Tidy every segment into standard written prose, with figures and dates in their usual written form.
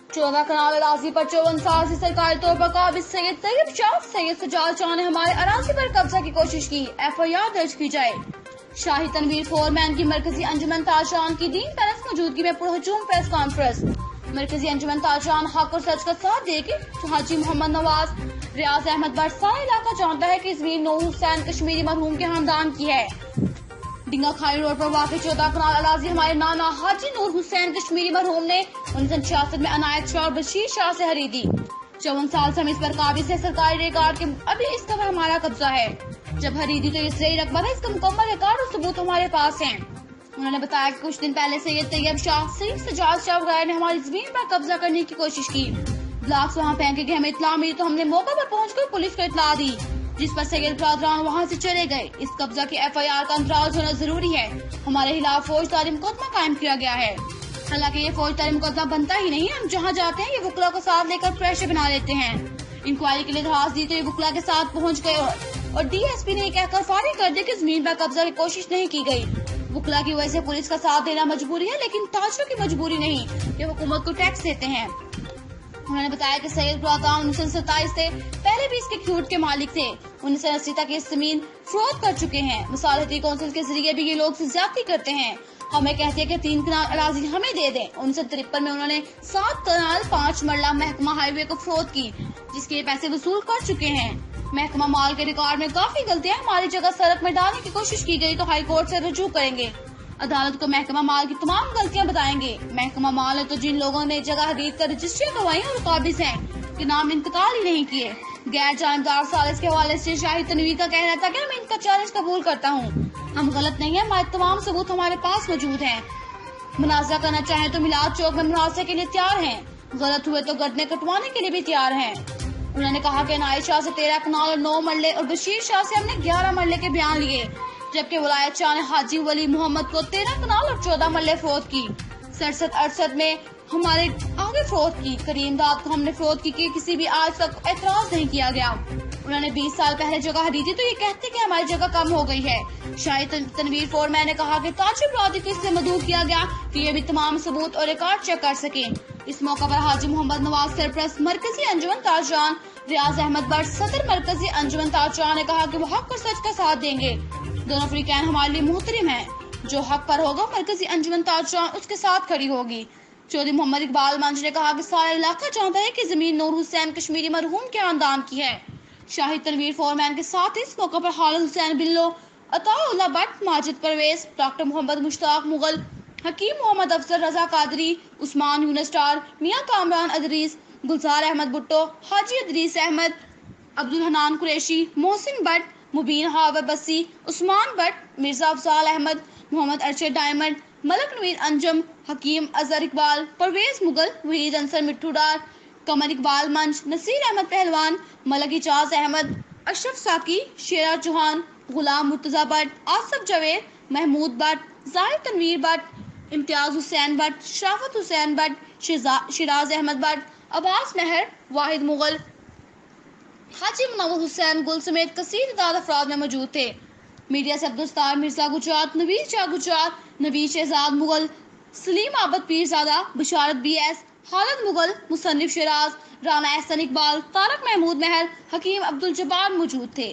14 कनाल अराजी पर 54 साल से सरकारी तौर पर काबिज सैयद तैयब शाह सैयद सजाद शाह ने हमारे अराजी पर कब्जा की कोशिश की, FIR दर्ज की जाए। शाही तनवीर फोरमैन की मरकजी अंजुमन ताजरान की दीन पैलेस मौजूदगी में पुरहजूम प्रेस कॉन्फ्रेंस। मरकजी अंजुमन ताजरान हक और सच का साथ देके हाजी मोहम्मद नवाज, रियाज अहमद भट्ट सारा इलाका जानता है कि इस वीर नूर हुसैन कश्मीरी मरहूम के खानदान की है। डिंगा खाई रोड पर वाक़ 14 कनाल अराजी हमारे नाना हाजी नूर हुसैन कश्मीरी मरहूम ने 1966 में अनायत शाह और बशीर शाह से खरीदी। 54 साल से हम इस पर काबिज है। सरकारी रिकॉर्ड के अभी इसका हमारा कब्जा है। जब खरीदी तो ये सही रकबा है, इसका मुकम्मल रिकॉर्ड और सबूत हमारे पास हैं। उन्होंने बताया कि कुछ दिन पहले सैयद तैयब शाह सैयद सजाद शाह वगैरह ने हमारी जमीन पर कब्जा करने की कोशिश की। ब्लॉक्स वहाँ फेंके गए, हमें इत्तला मिली तो हमने मौके पर पहुंचकर पुलिस को इत्तला दी, जिस पर सैयद बरादरान वहाँ से चले गए। इस कब्जा की FIR का अंतराज होना जरूरी है। हमारे खिलाफ फौजदारी मुकदमा कायम किया गया है। हालांकि ये फौजदारी मुकदमा बनता ही नहीं, हम जहाँ जाते हैं ये वकला को साथ लेकर प्रेशर बना लेते हैं। इंक्वायरी के लिए दरखास्त दी तो ये वकला के साथ पहुँच गए और DSP ने कहकर फारिग कर दी कि जमीन पर कब्जा की कोशिश नहीं की गई। वकला की वजह से पुलिस का साथ देना मजबूरी है, लेकिन ताजरों की मजबूरी नहीं, ये हुकूमत को टैक्स देते हैं। उन्होंने बताया कि सैयद बरादरान 1927 से पहले भी इसके ख्यूट के मालिक थे। 1980 तक इस जमीन फरोख्त कर चुके हैं। मुसालहती कौंसिल के जरिए भी ये लोग ज्यादती करते हैं। हमें कहते हैं कि 3 कनाल अराजी हमें दे दें। 1953 में उन्होंने 7 कनाल 5 मरला महकमा हाईवे को फरोख्त की, जिसके पैसे वसूल कर चुके हैं। महकमा माल के रिकॉर्ड में काफी गलतियां, हमारी जगह सड़क में डालने की कोशिश की गई तो हाई कोर्ट से रुजू करेंगे। अदालत को महकमा माल की तमाम गलतियां बताएंगे। महकमा माल है तो जिन लोगों ने जगह खरीद कर रजिस्ट्री करवाई और काबिज हैं कि नाम इंतकाल ही नहीं किए। गैर जानबदार सालिस के हवाले से शाही तनवीर का कहना था कि मैं इनका चैलेंज कबूल करता हूँ। हम गलत नहीं है, हमारे तमाम सबूत हमारे पास मौजूद हैं। मुनाजरा करना चाहें तो मिलाद चौक में मुनाजरे के लिए तैयार हैं। गलत हुए तो गर्दनें कटवाने के लिए भी तैयार हैं। उन्होंने कहा कि अनायत शाह से 13 कनाल और 9 मरले और बशीर शाह से हमने 11 मरले के बयान लिए, जबकि वलायत शाह ने हाजी वली मोहम्मद को 13 कनाल और 14 मरले फरोख्त की। 67-68 में हमारे आगे फरोख्त की। करीम दाद को हमने फरोख्त की कि किसी भी आज तक एतराज नहीं किया गया। उन्होंने 20 साल पहले जगह खरीदी तो ये कहते कि हमारी जगह कम हो गई है। शाही तनवीर फोरमैन ने कहा कि ताजी बरादरी को इससे मदऊ किया गया कि ये भी तमाम सबूत और रिकॉर्ड चेक कर सके। इस मौका पर हाजी मोहम्मद नवाज सरप्रस्त मरकजी अंजुमन ताजरान, रियाज अहमद भट्ट सदर मरकजी अंजुमन ताजरान ने कहा कि वो हक और सच का साथ देंगे। दोनों फरीकैन हमारे लिए मुहतरम है। जो हक पर होगा मरकजी अंजुमन ताजरान उसके साथ खड़ी होगी। चौधरी मोहम्मद इकबाल मंच ने कहा कि सारा इलाका जानता है कि जमीन नूर हुसैन कश्मीरी मरहूम के खानदान की है। शाही तनवीर फोरमैन के साथ इस मौके पर खालिद हुसैन बिल्लो, अताउल्लाह भट्ट, माजिद परवेज, डॉक्टर मोहम्मद मुश्ताक मुगल, हकीम मोहम्मद अफजल रजा कादरी, उस्मान यूनुस स्टार, मियां कामरान अदरीस, गुलजार अहमद भुट्टो, हाजी अदरीस अहमद, अब्दुल हनान कुरैशी, मोहसिन भट्ट, मुबीन हावर बसी, उस्मान भट्ट, मिर्जा अफजाल अहमद, मोहम्मद अरशद डायमंड, मलक नवीर अंजम, हकीम अजहर इकबाल, परवेज मुगल, वहीद अंसर मिट्टू डार, कमर इकबाल मंच, नसीर अहमद पहलवान, मलक इजाज अहमद, अशरफ साकी, शेरा चौहान, गुलाम मुर्तजा भट्ट, आसफ जवेद, महमूद भट्ट, जाहिद तनवीर भट्ट, इम्तियाज हुसैन भट्ट, शराफत हुसैन भट्ट, शिराज अहमद भट्ट, अब्बास महर, वाहिद मुगल, हाजी मुनव्वर हुसैन गुल समेत कसीर तादाद अफराद में मौजूद थे। मीडिया से अब्दुल मिर्जा गुजरात, नवीर शाह गुजरात, नवीर शहजाद मुगल, सलीम आबद पीरजादा, बशारत BS, खालिद मुगल, मुसन्निफ शिराज, राना एहसन इकबाल, तारक महमूद महर, हकीम अब्दुल जब्बार मौजूद थे।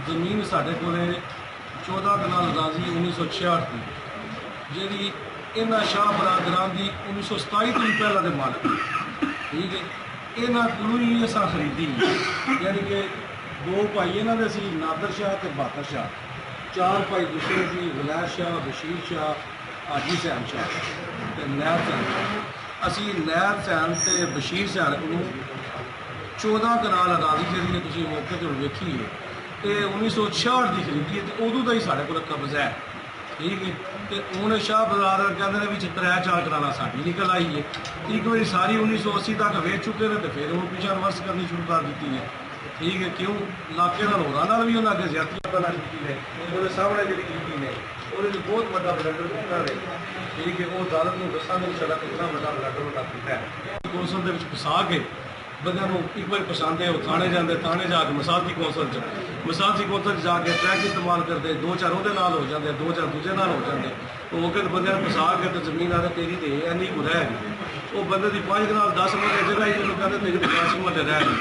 जमीन साढ़े को 14 कनाल अराजी 1966 की जी इन्होंने शाह बरादरान की 1927 तो पहला के मालिक, ठीक है। इन्होंने कोलों ही असा खरीदी, यानी कि 2 भाई इन्हों के सी नादर शाह तो बहादुर शाह, 4 भाई दूसरे सी वलैद शाह, बशीर शाह, हाजी सैन शाह ते नैब सैन। असी नैब सैन ते बशीर सैन को 14 कनाल अराजी जी तुम मौके पर वेखी है, तो 1966 की खरीदी है, तो उदों का ही साढ़े को कब्जा है, ठीक है। तो हूँ शाह बरादर कहते हैं भी 3-4 कनाल साड़ी निकल आई है। एक बार सारी 1980 तक वेच चुके हैं, तो फिर वो पीछा रिवर्स करनी शुरू कर दी है, ठीक है। क्यों इलाके होर भी उन्हें अगर ज्यादा करना की है, वो सामने जी की ने वो बहुत बड़ा ब्लडर किया है, ठीक है। वो अदालत को दसा नहीं चला कितना बड़ा ब्लडर किया है। कौंसल फसा के ਬੰਦਿਆਂ ਨੂੰ ਇੱਕ ਵਾਰੀ ਪਸੰਦ ਹੈ, ਉਹ ਥਾਣੇ ਜਾਂਦੇ, ਥਾਣੇ ਜਾ ਕੇ ਮਸਾਲਤੀ ਕੌਂਸਲ 'ਚ ਜਾ ਕੇ ਟਰੈਕ ਇਸਤੇਮਾਲ ਕਰਦੇ, 2-4 ਉਹਦੇ ਨਾਲ ਹੋ ਜਾਂਦੇ, 2-4 ਦੂਜੇ ਨਾਲ ਹੋ ਜਾਂਦੇ। ਉਹ ਮੌਕੇ ਤੇ ਬੰਦਿਆਂ ਨੂੰ ਫਸਾ ਕੇ ਤੇ ਜ਼ਮੀਨ ਆਦੇ ਤੇਰੀ ਤੇ ਇੰਨੀ ਕੁ ਰਹਿ ਗਈ। ਉਹ ਬੰਦੇ ਦੀ 5 ਨਾਲ 10 ਮਰਲੇ ਜਗ੍ਹਾ ਹੀ ਉਹਨੂੰ ਕਹਿੰਦੇ ਤੇਰੀ 85 ਮਰਲੇ ਰਹਿ ਗਈ,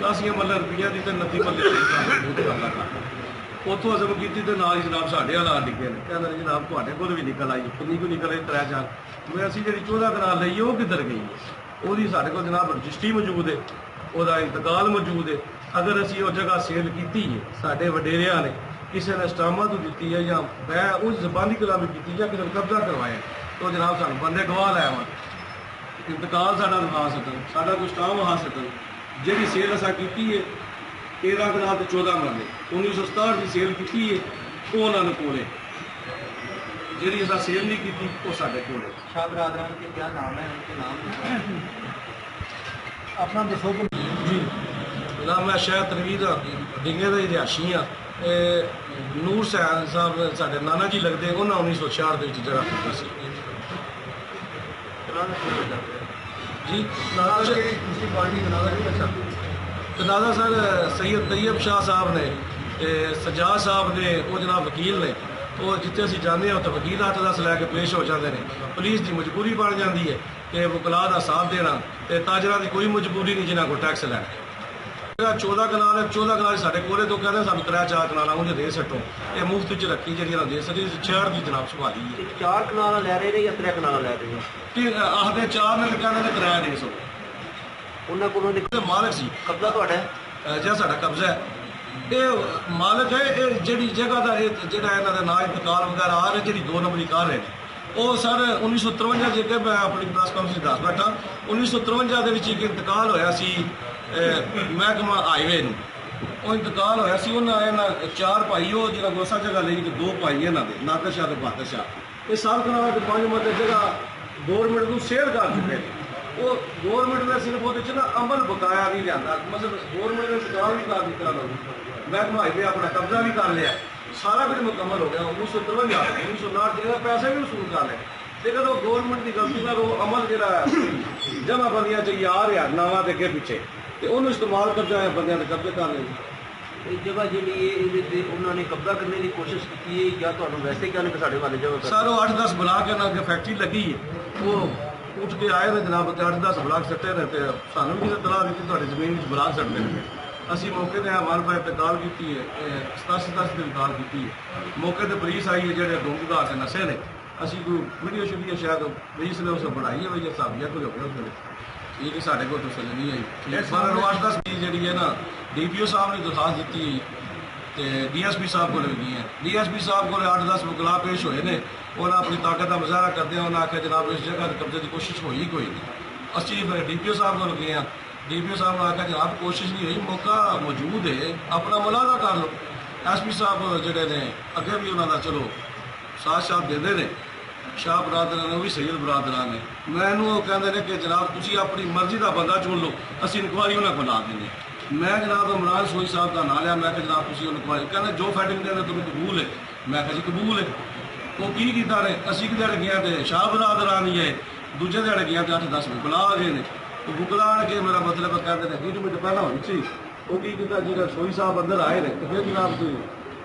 80 ਮਰਲੇ ਰੁਪਈਆ ਦੀ ਤੇ 29 ਮਰਲੇ ਉੱਥੋਂ ਅਜ਼ਮ ਕੀਤੀ ਤੇ ਨਾਲ ਹੀ ਜਨਾਬ ਸਾਡੇ ਵਾਲਾ ਡਿੱਗੇ ਨੇ, ਕਹਿੰਦੇ ਨੇ ਜਨਾਬ ਤੁਹਾਡੇ ਕੋਲ ਵੀ ਨਿਕਲ ਆਈ, ਕਿੰਨੀ ਕੁ ਨਿਕਲ ਆਈ 3-4 ਮੈਂ ਅਸੀਂ ਜਿਹੜੀ 14 ਕਨਾਲ ਲਈ ਉਹ ਕਿੱਧਰ ਗਈ? ਉਹਦੀ ਸਾਡੇ ਕੋਲ ਜਨਾਬ ਰਜਿਸਟਰੀ ਮੌਜੂਦ ਹੈ, ਉਹਦਾ ਇੰਤਕਾਲ ਮੌਜੂਦ ਹੈ। ਅਗਰ ਅਸੀਂ ਉਹ ਜਗ੍ਹਾ ਸੇਲ ਕੀਤੀ ਹੈ, ਸਾਡੇ ਵਡੇਰਿਆਂ ਨੇ ਕਿਸੇ ਨੇ ਸਟਾਮਾਂ ਤੋਂ ਦਿੱਤੀ ਹੈ ਜਾਂ ਮੈਂ ਉਸ ਜ਼ਬਾਨੀ ਕਲਾਮੀ ਕੀਤੀ ਜਾਂ ਕਿਸੇ ਨੇ ਕਬਜ਼ਾ ਕਰਵਾਇਆ, ਤਾਂ ਜਨਾਬ ਸਾਨੂੰ ਬੰਦੇ ਗਵਾਹ ਲੈ ਆਉਣ, ਇੰਤਕਾਲ ਸਾਡਾ ਵਿਖਾ ਸਕਣ, ਸਾਡਾ ਕੋਈ ਸਟਾਮ ਵਿਖਾ ਸਕਣ। ਜਿਹੜੀ ਸੇਲ ਅਸਾਂ ਕੀਤੀ ਹੈ 13 ਕਨਾਲ ਤੇ 14 ਮਰਲੇ 1967 ਦੀ ਸੇਲ ਕੀਤੀ ਹੈ, ਉਹ ਉਹਨਾਂ ਨੂੰ ਕੋਲੇ। ਜਿਹੜੀ ਅਸਾਂ ਸੇਲ ਨਹੀਂ ਕੀਤੀ ਉਹ ਸਾਡੇ ਕੋਲੇ। शाह बरादरान के क्या नाम है, उनके नाम अपना दसो। ਜੀ ਨਾਮ ਮੈਂ ਸ਼ਾਇਦ ਤਨਵੀਰ ਡਿੰਗੇ ਦਾ ਰਿਹਾਸ਼ੀ ਹਾਂ। ਨੂਰ ਸੈਨ ਸਾਹਿਬ ਸਾਡੇ ਨਾਨਾ ਜੀ ਲੱਗਦੇ, ਉਹਨਾਂ 1966 ਦੇ ਵਿੱਚ ਜਗ੍ਹਾ ਕੀਤੀ ਸੀ ਜੀ। दूसरी पार्टी बना अच्छा ਤਨਾਜ਼ਾ ਸਰ ਸੈयद ਤैयब ਸ਼ਾਹ ਸਾਹਿਬ ਨੇ ਤੇ ਸਜਾਦ ਸਾਹਿਬ ਨੇ, ਉਹ ਜਨਾਬ ਵਕੀਲ ਨੇ। ਉਹ ਜਿੱਥੇ ਅਸੀਂ ਜਾਂਦੇ ਹਾਂ ਉੱਥੇ ਵਕੀਲ 8-10 ਲੈ ਕੇ ਪੇਸ਼ ਹੋ ਜਾਂਦੇ ਨੇ। ਪੁਲਿਸ ਦੀ ਮਜਬੂਰੀ ਬਣ ਜਾਂਦੀ ਹੈ ਕਿ ਵਕਲਾ ਦਾ ਸਾਥ ਦੇਣਾ, ਤੇ ਤਾਜਰਾਂ ਦੀ ਕੋਈ ਮਜਬੂਰੀ ਨਹੀਂ ਜਿਨ੍ਹਾਂ ਕੋਲ ਟੈਕਸ ਲੈਣਾ। ਜਿਹੜਾ 14 ਕਨਾਲ ਹੈ, 14 ਕਨਾਲ ਸਾਡੇ ਕੋਲੇ ਤੋਂ ਕਹਿੰਦੇ ਸਾਨੂੰ 3-4 ਕਨਾਲਾਂ ਉਹਨੇ ਦੇ ਸੱਟੋ, ਇਹ ਮੁਫਤ ਚ ਰੱਖੀ ਜਿਹੜੀ ਇਹਨਾਂ ਦੇ ਸਕੀ 66 ਦੀ ਜਨਾਬ ਸੰਭਾਲੀ ਹੈ। 4 ਕਨਾਲਾਂ ਲੈ ਰਹੇ ਨੇ ਜਾਂ 3 ਕਨਾਲਾਂ ਲੈ ਰਹੇ ਨੇ? ਤੇ ਆਖਦੇ 4 ਨੇ ਕਹਿੰਦੇ ਨੇ ਕਿਰਾਇਆ ਦੇ ਸੋ। ਉਹਨਾਂ ਕੋਲੋਂ ਦੇ ਮਾਲਕ ਸੀ, ਕਬਜ਼ਾ ਤੁਹਾਡਾ ਹੈ? ਜਿਹੜਾ ਸਾਡਾ ਕਬਜ਼ਾ ਹੈ, ਇਹ ਮਾਲਕ ਹੈ। ਇਹ ਜਿਹੜੀ ਜਗ੍ਹਾ ਦਾ ਇਹ ਜਿਹੜਾ ਇਹਨਾਂ ਦਾ ਨਾਂ ਇੰਤਕਾਲ ਵਗੈਰਾ ਆ ਰਿਹਾ, ਜਿਹੜੀ 2 ਨੰਬਰੀ ਕਾਰ ਹੈ, ਉਹ ਸਰ 1953 ਜੇ ਮੈਂ ਆਪਣੀ ਪ੍ਰੈਸ ਕਾਨਫਰੰਸ ਦੱਸ ਬੈਠਾ, 1953 ਦੇ ਵਿੱਚ ਇੱਕ ਇੰਤਕਾਲ ਹੋਇਆ ਸੀ ਮਹਿਕਮਾ ਹਾਈਵੇ ਨੂੰ। ਉਹ ਇੰਤਕਾਲ ਹੋਇਆ ਸੀ, ਇਹਨਾਂ 4 ਭਾਈ, ਉਹ ਜਿਹੜਾ ਗੋਸਾ ਜਗ੍ਹਾ ਲਈ ਤੇ 2 ਭਾਈ ਇਹਨਾਂ ਦੇ ਨਾਦਰ ਸ਼ਾਹ ਤੇ ਬਹਾਦਰ ਸ਼ਾਹ, ਇਹ ਸਾਲ ਕਨਾਲ ਦੇ 5 ਮਰਲੇ ਜਗ੍ਹਾ ਗੌਰਮੈਂਟ ਨੂੰ ਸੇਲ ਕਰ ਚੁੱਕੇ ਨੇ। ਉਹ ਗੌਰਮੈਂਟ ਨੇ ਸਿਰਫ ਉਹਦੇ 'ਚ ਨਾ ਅਮਲ ਬਕਾਇਆ ਨਹੀਂ ਲਿਆਂਦਾ, ਮਤਲਬ ਗੌਰਮੈਂਟ ਨੇ ਇੰਤਕਾਲ ਵੀ ਕਰ ਦਿੱਤਾ, ਮਹਿਕਮਾ ਹਾਈਵੇ ਆਪਣਾ ਕਬਜ਼ਾ ਵੀ ਕਰ ਲਿਆ, ਸਾਰਾ ਕੁਝ ਮੁਕੰਮਲ ਹੋ ਗਿਆ। 1953 1959 ਜਿਹੜਾ ਪੈਸੇ ਵੀ ਵਸੂਲ ਕਰ ਲਏ, ਲੇਕਿਨ ਉਹ ਗੌਰਮੈਂਟ ਦੀ ਗਲਤੀ ਨਾਲ ਉਹ ਅਮਲ ਜਿਹੜਾ ਜਮ੍ਹਾਂਬੰਦੀਆਂ 'ਚ ਆ ਰਿਹਾ ਨਾਵਾਂ ਦੇ ਅੱਗੇ ਪਿੱਛੇ, ਤੇ ਉਹਨੂੰ ਇਸਤੇਮਾਲ ਕਰਦਾ ਹੈ ਬੰਦਿਆਂ ਦੇ ਕਬਜ਼ੇ ਕਰ ਲਏ। ਇਹ ਜਗ੍ਹਾ ਜਿਹੜੀ ਇਹਦੇ ਤੇ ਉਹਨਾਂ ਨੇ ਕਬਜ਼ਾ ਕਰਨੇ ਦੀ ਕੋਸ਼ਿਸ਼ ਕੀਤੀ ਹੈ ਜਾਂ ਤੁਹਾਨੂੰ ਵੈਸੇ ਕਿਹਾ ਕਿ ਸਾਡੇ ਵਾਲੇ ਜਗ੍ਹਾ ਸਰ ਉਹ 8-10 ਬਲਾਕ ਇਹਨਾਂ ਅੱਗੇ ਫੈਕਟਰੀ ਲੱਗੀ ਹੈ, ਉਹ ਉੱਠ ਕੇ ਆਏ ਨੇ ਜਨਾਬ, ਤੇ 8-10 ਬਲਾਕ ਸੱਟੇ ਨੇ, ਤੇ ਸਾਨੂੰ ਵੀ ਤਲਾਹ ਦਿੱਤੀ ਤੁਹਾਡੀ ਜ਼ਮੀਨ ਵਿੱਚ ਬਲਾਕ ਸੱਟਦੇ ਨੇ। ਅਸੀਂ ਮੌਕੇ ਤੇ ਹਮਾਰੇ ਭਾਈ ਤੇ ਕਾਲ ਕੀਤੀ ਹੈ, 87 ਦਿਨ ਕਾਲ ਕੀਤੀ ਹੈ। ਮੌਕੇ ਤੇ ਪੁਲਿਸ ਆਈ ਹੈ, ਜਿਹੜੇ ਗੁੰਮਗਾਰ ਤੇ ਨਸ਼ੇ ਨੇ। ਅਸੀਂ ਕੋਈ ਵੀਡੀਓ ਸ਼ੁਰੂ ਸ਼ਾਇਦ ਪੁਲਿਸ ਨੇ ਉਸ ਬਣਾਈ ਹੈ ਬਈ ਇਹ ਸਾਬੀਆ ਕੋਈ ਹੋ ਗਿਆ ਉਸ ਵੇਲੇ, ਇਹ ਕਿ ਸਾਡੇ ਕੋਲ ਤਸੱਲੀ ਨਹੀਂ ਆਈ। ਪਰ ਉਹ 8-10 ਜਿਹੜੀ ਹੈ ਨਾ, DPO ਸਾਹਿਬ ਨੇ ਦਰਖਾਸਤ ਦਿੱਤੀ ਤੇ DSP ਸਾਹਿਬ ਕੋਲ ਵੀ ਗਈ ਹੈ। DSP ਸਾਹਿਬ ਕੋਲ 8-10 ਵਕਲਾ ਪੇਸ਼ ਹੋਏ ਨੇ, ਉਹਨਾਂ ਆਪਣੀ ਤਾਕਤ ਦਾ ਮੁਜ਼ਾਹਰਾ ਕਰਦੇ ਆ, ਉਹਨਾਂ ਆਖਿਆ ਜਨਾਬ ਇਸ ਜਗ੍ਹਾ ਤੇ ਕਬਜ਼ੇ ਦੀ ਕੋਸ਼ਿਸ਼ ਹੋਈ ਕੋਈ ਨਹੀਂ। ਅਸੀਂ ਫਿਰ DPO ਸਾਹਿਬ ਕੋਲ ਗਏ ਹਾਂ, DPO ਸਾਹਿਬ ਨੇ ਆਖਿਆ ਜਨਾਬ ਕੋਸ਼ਿਸ਼ ਨਹੀਂ ਹੋਈ, ਮੌਕਾ ਮੌਜੂਦ ਹੈ, ਆਪਣਾ ਮੁਲਾਜ਼ਾ ਕਰ ਲਓ। SP ਸਾਹਿਬ ਜਿਹੜੇ ਨੇ ਅੱਗੇ ਵੀ ਉਹਨਾਂ ਦਾ ਚਲੋ ਸਾਥ ਦਿੰਦੇ ਨੇ, ਸ਼ਾਹ ਬਰਾਦਰਾਂ ਨੇ, ਉਹ ਵੀ ਸੈयद ਬਰਾਦਰਾਂ ਨੇ। ਮੈਨੂੰ ਉਹ ਕਹਿੰਦੇ ਨੇ ਕਿ ਜਨਾਬ ਤੁਸੀਂ ਆਪਣੀ ਮਰਜ਼ੀ ਦਾ ਬੰਦਾ ਚੁਣ ਲਓ, ਅਸੀਂ ਇਨਕੁਆਇਰੀ ਉਹਨਾਂ ਕੋਲ ਲਾ ਦਿੰਦੇ। ਮੈਂ ਜਨਾਬ ਇਮਰਾਨ ਸੋਈ ਸਾਹਿਬ ਦਾ ਨਾਂ ਲਿਆ, ਮੈਂ ਕਿਹਾ ਜਨਾਬ ਤੁਸੀਂ ਇਨਕੁਆਇਰੀ, ਕਹਿੰਦੇ ਜੋ ਫੈਟਿੰਗ ਦੇ ਤੁਹਾਨੂੰ ਕਬੂਲ ਹੈ। ਮੈਂ ਕਿਹਾ ਜੀ ਕਬੂਲ ਹੈ। ਉਹ ਕੀ ਕੀਤਾ ਨੇ, ਅਸੀਂ ਕਿਧਰ ਗਿਆ ਤੇ ਸ਼ਾਹ ਬਰਾਦਰਾਂ ਨਹੀਂ ਹੈ, ਦੂਜੇ ਦਿਹਾੜੇ ਗਿਆ ਤੇ 8-10 ਬੁਕਲਾ ਆ ਗਏ ਨੇ। ਉਹ ਬੁਕਲਾ ਆਣ ਕੇ ਮੇਰਾ ਮਤਲਬ ਕਹਿੰਦੇ ਨੇ 20 ਮਿੰਟ ਪਹਿਲਾਂ ਹੋਈ ਸੀ। ਉਹ ਕੀ ਕੀਤਾ, ਜਿਹੜਾ ਸੋਈ ਸਾਹਿਬ ਅੰਦਰ ਆਏ ਨੇ, ਤੇ ਫਿਰ ਜਨਾਬ ਕੋਈ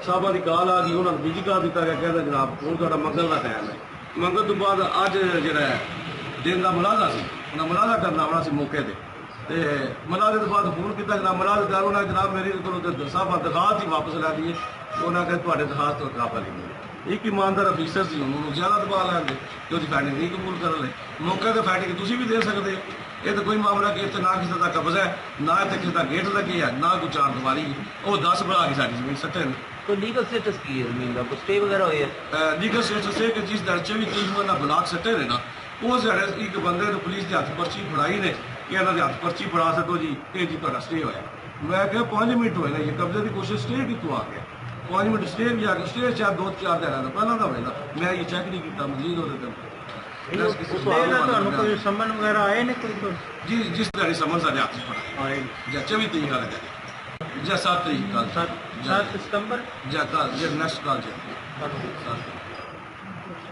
ਸਾਹਿਬਾਂ ਦੀ ਕਾਲ ਆ ਗਈ, ਉਹਨਾਂ ਨੂੰ ਬਿਜੀ ਕਰ ਦਿੱਤਾ ਗਿਆ, ਕਹਿੰਦਾ ਜਨਾਬ ਹੁਣ ਤੁਹਾਡਾ ਮੰਗਣ ਦਾ ਟਾਈਮ ਹੈ। ਮੰਗਣ ਤੋਂ ਬਾਅਦ ਅੱਜ ਜਿਹੜਾ ਦਿਨ ਦਾ ਮੁਲਾਜ਼ਾ ਸੀ, ਉਹਨਾਂ ਮੁਲਾਜ਼ਾ ਕਰਨਾ ਆਉਣਾ ਸੀ ਮੌਕੇ ਤੇ ਮੁਲਾਜ਼ੇ ਤੋਂ ਬਾਅਦ ਫੋਨ ਕੀਤਾ ਜਨਾਬ ਮੁਲਾਜ਼ੇਦਾਰ, ਉਹਨਾਂ ਜਨਾਬ ਮੇਰੀ ਕੋਲੋਂ ਤੇ ਸਾਹਿਬਾਂ ਦਰਖਾਸਤ ਹੀ ਵਾਪਸ ਲੈ ਲਈਏ। ਉਹਨਾਂ ਕਹਿੰਦੇ ਤੁਹਾਡੇ ਦਰਖਾਸਤ ਤੋਂ ਕਾਬਲ ਹੀ ਨਹੀਂ। ਇੱਕ ਇਮਾਨਦਾਰ ਅਫੀਸਰ ਸੀ, ਉਹਨੂੰ ਜ਼ਿਆਦਾ ਦਬਾਅ ਲੈਂਦੇ ਕਿ ਉਹਦੀ ਫਾਈਟਿੰਗ ਨਹੀਂ ਕਬੂਲ ਕਰ ਲੈ। ਮੌਕੇ ਤੇ ਫਾਈਟਿੰਗ ਤੁਸੀਂ ਵੀ ਦੇ ਸਕਦੇ ਹੋ, ਇਹ ਤਾਂ ਕੋਈ ਮਾਮਲਾ ਕਿ ਇੱਥੇ ਨਾ ਕਿਸੇ ਦਾ ਕਬਜ਼ਾ ਹੈ, ਨਾ ਇੱਥੇ ਕਿਸੇ ਦਾ ਗੇਟ ਲੱਗੇ ਹੈ, ਨਾ ਕੋਈ ਚਾਰ ਦੀਵਾਰੀ। ਉਹ 10 ਬਣਾ ਕੇ ਸਾਡੀ ਜ਼ਮੀਨ ਸੱਟੇ ਨੇ। तो लीगल स्टेटस की है जमीन का, कुछ स्टे वगैरह हुई है? ਲੀਗਲ ਸਟੇਟਸ ਇਹ ਕਿ ਜਿਸ ਦਰਜੇ ਵੀ 30 ਨਾ ਬਲਾਕ ਸੱਟੇ ਨੇ ਨਾ, ਉਹ ਜਿਹੜੇ ਇੱਕ ਬੰਦੇ ਨੂੰ ਪੁਲਿਸ ਦੇ ਹੱਥ ਪਰਚੀ ਫੜਾਈ ਨੇ ਕਿ ਇਹਨਾਂ ਦੇ ਹੱਥ ਪਰਚੀ ਫੜਾ ਸਕੋ ਜੀ, ਇਹ ਜੀ ਤੁਹਾਡਾ ਸਟੇ ਹੋਇਆ। ਮੈਂ ਕਿਹਾ 5 ਮਿੰਟ ਹੋਏ ਨੇ, ਇਹ ਕਬਜ਼ੇ ਦੀ ਕੋਸ਼ਿਸ਼ ਸਟੇ ਕਿੱਥੋਂ ਆ ਗਿਆ? 5 ਮਿੰਟ ਸਟੇ ਵੀ ਆ ਗਿਆ, ਸਟੇ ਚਾਰ 2-4 ਦਿਨਾਂ ਦਾ ਪਹਿਲਾਂ ਦਾ ਹੋਏਗਾ। ਮੈਂ ਇਹ ਚੈੱਕ ਨਹੀਂ ਕੀਤਾ ਮਜ਼ੀਦ ਉਹਦੇ ਤੇ ਤੁਹਾਨੂੰ ਕੋਈ ਸਮਨ ਵਗੈਰਾ ਆਏ ਨੇ ਕੋਈ? ਜੀ ਜਿਸ ਤਰ੍ਹਾਂ ਸਮਨ ਸਾਡੇ ਹੱਥ 'ਚ ਫੜਾ ਆਏ ਜਾਂ 24 ਤਰੀਕ ਆ ਗਿਆ ਜਾਂ 7 ਤਰੀਕ ਕੱਲ 7 सितंबर ਜਾਂ ਕੱਲ ਜਾਂ नेक्स्ट कल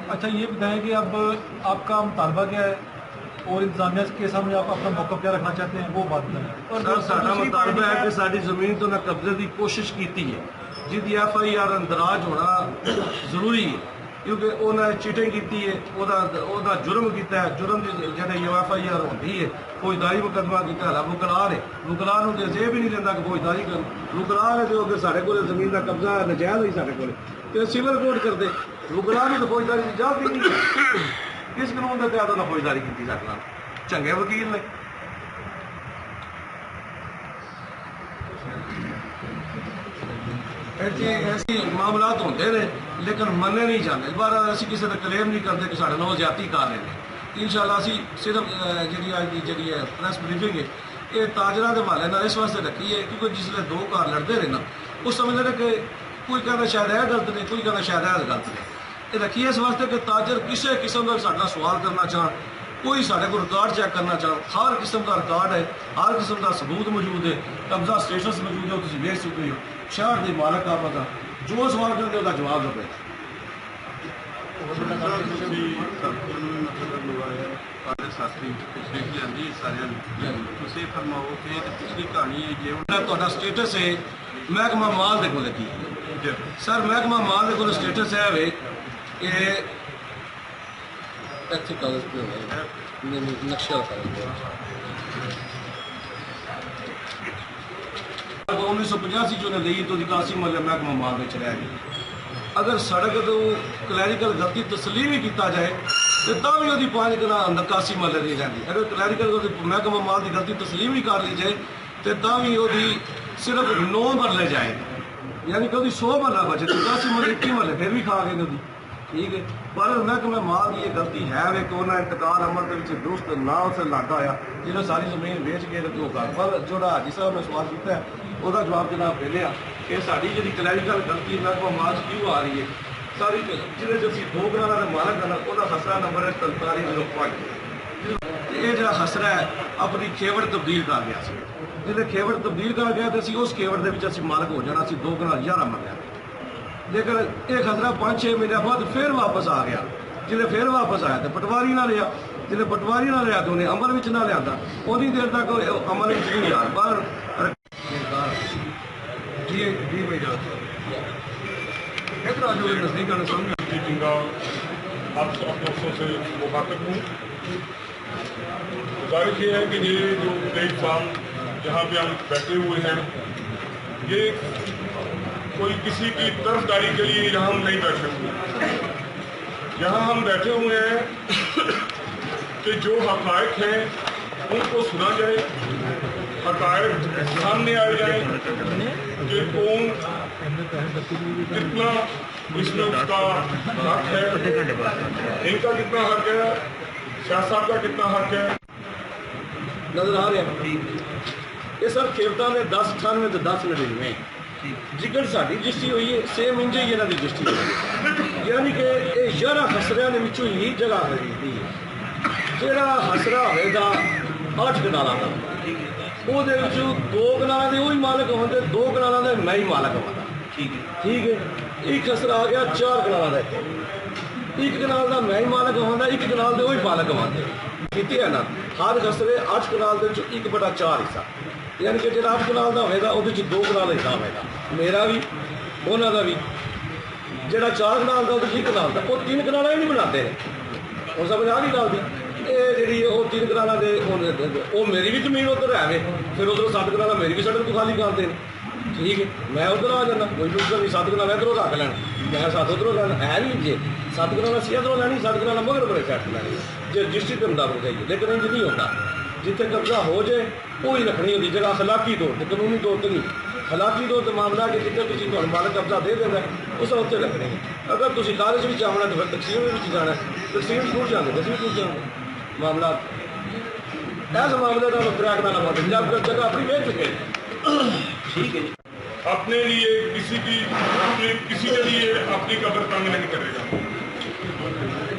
अच्छा ये बताएं कि अब आपका मुतालबा क्या है? اور انتظامیہ کے سامنے آپ اپنا موقف کیا رکھنا چاہتے ہیں وہ بات بتائیں. سر ساڈا مطالبہ ہے کہ ساری زمین تو نہ قبضے کی کوشش کی ہے جی FIR اندراج ہونا ضروری ہے کیونکہ انہیں چیٹنگ کی ہے وہ جرم کیتا ہے جرم جہاں FIR ہوتی ہے فوجداری مقدمہ کیا ہے وکلا ہے وکلا تو اجے بھی نہیں دینا کہ فوجداری کر وکلا ہے تو اگر سارے کو زمین کا قبضہ نجائز ہی سارے کو تو سول کورٹ کرتے وکلا بھی تو فوجداری کی اجازت ہی نہیں ہے کس قانون کے تحت انہیں فوجداری کی سکنا چنگے وکیل نے ایسے معاملات ہوتے ہیں لیکن مننے نہیں جاتے اس بار اسی کسی کا کلیم نہیں کرتے کہ سارے نال زیادتی کر رہے ہیں انشاءاللہ اسی صرف جی پریس بریفنگ ہے یہ تاجرہ کے حوالے نہ اس واسطے رکھی ہے کیونکہ جس دو گھر لڑتے رہے نا اس سمجھتے ہیں کہ کوئی کہنا شاید یہ غلط نہیں کوئی کہنا شاید یہ غلط نہیں یہ رکھی ہے اس واسطے کہ تاجر کسی قسم کا سارا سوال کرنا چاہن کوئی سارے کو ریکارڈ چیک کرنا چاہو ہر قسم کا ریکارڈ ہے ہر قسم کا ثبوت موجود ہے قبضہ سٹیٹس موجود ہے تم دیکھ سکتے ہو شہر کی مالک آپ کا جو سوال کرتے وہ جواب دو سٹیٹس ہے محکمہ مال کے کول کی سر محکمہ مال کے کول سٹیٹس ہے کہ نقشہ 1985 جو لی تو نکاسی محلے محکمہ مال میں رہ گئی اگر سڑک تو کلیریکل غلطی تسلیم ہی کیتا جائے تو بھی وہ 5 کنال نکاسی محلے نہیں رہتی اگر کلیریکل محکمہ مال کی غلطی تسلیم ہی کر لی جائے تو بھی وہ صرف 9 مرلے جائے یعنی کہ 100 مرلہ بچے 81 مرلے 21 مرلے پھر بھی کھا گئے وہ ٹھیک ہے پر محکمہ مال کی یہ غلطی ہے کہ انہیں انتقال عمل کے درست نہ اسے لاگا ہوا جنہیں ساری زمین بیچ کے وہ کر پر جو حاجی صاحب نے سوال کیا ہے وہ جواب جناب دے لیا کہ ساری جی کلیریکل غلطی محکمہ مال کیوں آ رہی ہے ساری جنہیں جو 2 کنال کا مالک ہے وہ خسرہ نمبر ہے 4305 یہ جا خسرہ ہے اپنی کھیوڑ تبدیل کر گیا جنہیں کھیوڑ تبدیل کر گیا تو اسی اس کھیوڑ کے مالک ہو جانا 2 کنال 11 مرلے لیکن یہ خطرہ 5-6 مہینے بعد پھر واپس آ گیا جنہیں پھر واپس آیا تو پٹواری نہ لیا جنہیں پٹواری نہ لیا تو انہیں عمل میں نہ لیا انی دیر تک عمل میں نہیں آ پر جی بھائی نزدیک آنے سمجھ آپ افسوسوں سے مخاطب ہوں گزارش یہ ہے کہ یہ جو پلیٹ فارم جہاں پہ ہم بیٹھے ہوئے ہیں یہ کوئی کسی کی طرفداری کے لیے یہاں ہم نہیں بیٹھے ہوئے یہاں ہم بیٹھے ہوئے ہیں کہ جو حقائق ہیں ان کو سنا جائے حقائق سامنے آئے جائیں کہ کون کتنا اس میں اس کا حق ہے ان کا کتنا حق ہے شاہ صاحب کا کتنا حق ہے نظر آ رہے ہیں یہ سر کھیوٹا نے 1098 تو 1099 جگر ساری رجسٹری ہوئی ہے سیم انجے ہی یہاں کی رجسٹری ہوئی یعنی کہ یہ 11 خسرے نے وچوں ہی جگہ خریدی ہے جہاں خسرہ ہوئے گا 8 کنالاں کا وہ 2 کنالاں دے وہی مالک ہوندے 2 کنالاں دے میں ہی مالک ہوندا ٹھیک ہے ایک خسرہ آ گیا 4 کنالاں دا ایک کنال دا میں ہی مالک ہوندا ایک کنال دے وہی مالک ہوندے کیتی ہے نا ہر خسرے 8 کنال دے 1/4 حصہ یعنی کہ جہاں 8 کنال کا ہوئے گا وہ 2 کنال کا حساب ہوئے گا میرا بھی انہوں کا بھی جہاں 4 کنال کا وہ 1 کنال کا وہ 3 کنال ہی نہیں بناتے ہیں اور سمجھ آ نہیں گل دی یہ جی وہ 3 کنال کے وہ میری بھی زمین ادھر ہے پھر ادھر 7 کنال میری بھی سڑک کو خالی کرتے ہیں ٹھیک ہے میں ادھر آ جانا کوئی مشکل نہیں 7 کنال ادھر رکھ لینا میں 7 ادھر لینا ہے نہیں جی 7 کنال اسی ادھر لینی 7 کنال مگر بڑے سیٹ لینی جی رجسٹری کے مطابق چاہیے لیکن انج نہیں ہوتا جتنے قبضہ ہو جائے وہی رکھنی ہوتی جگہ اخلاقی طور پر قانونی طور پر نہیں اخلاقی طور پر معاملہ کہ جتنے کسی کو مالک قبضہ دے دینا اس اتنے رکھنی ہے اگر تھی خارج بھی چاہنا تو پھر تقسیم بھی جانا تقسیم ٹوٹ جانے تقسیم ٹوٹ جانے معاملات ایسے معاملے کا کریک نہ لگا جب جگہ اپنی بیچ چکے ٹھیک ہے اپنے لیے کسی کے لیے اپنی قبر تنگ نہیں کرے گا